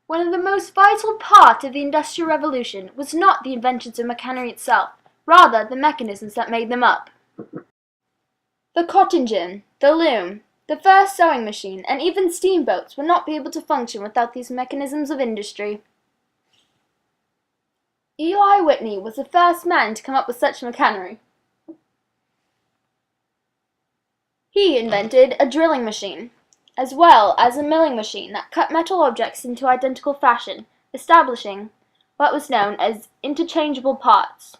One of the most vital parts of the Industrial Revolution was not the inventions of machinery itself, rather the mechanisms that made them up. The cotton gin, the loom, the first sewing machine, and even steamboats would not be able to function without these mechanisms of industry. Eli Whitney was the first man to come up with such machinery. He invented a drilling machine, as well as a milling machine that cut metal objects into identical fashion, establishing what was known as interchangeable parts.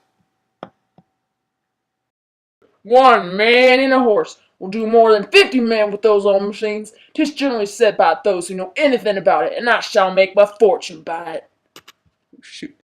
One man and a horse will do more than 50 men with those old machines. 'Tis generally said by those who know anything about it, and I shall make my fortune by it. Shoot.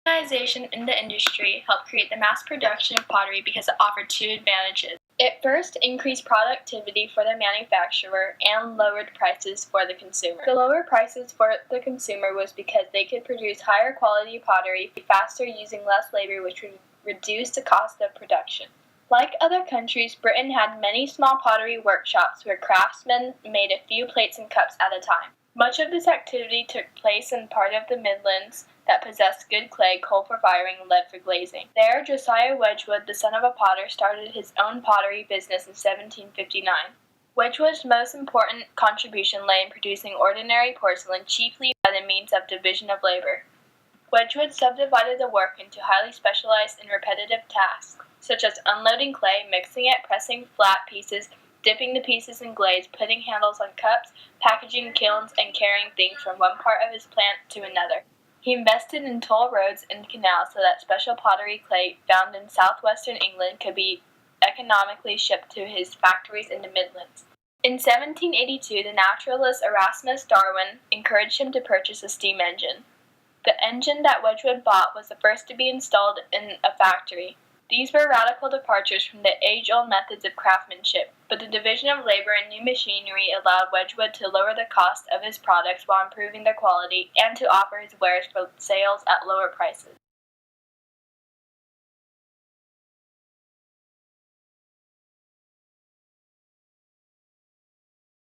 Organization in the industry helped create the mass production of pottery because it offered two advantages. It first increased productivity for the manufacturer and lowered prices for the consumer. The lower prices for the consumer was because they could produce higher quality pottery faster using less labor, which would reduce the cost of production. Like other countries, Britain had many small pottery workshops where craftsmen made a few plates and cups at a time. Much of this activity took place in part of the Midlands that possessed good clay, coal for firing, and lead for glazing. There, Josiah Wedgwood, the son of a potter, started his own pottery business in 1759. Wedgwood's most important contribution lay in producing ordinary porcelain cheaply by the means of division of labor. Wedgwood subdivided the work into highly specialized and repetitive tasks, such as unloading clay, mixing it, pressing flat pieces, dipping the pieces in glaze, putting handles on cups, packaging kilns, and carrying things from one part of his plant to another. He invested in toll roads and canals so that special pottery clay found in southwestern England could be economically shipped to his factories in the Midlands. In 1782, the naturalist Erasmus Darwin encouraged him to purchase a steam engine. The engine that Wedgwood bought was the first to be installed in a factory. These were radical departures from the age-old methods of craftsmanship, but the division of labor and new machinery allowed Wedgwood to lower the cost of his products while improving their quality and to offer his wares for sales at lower prices.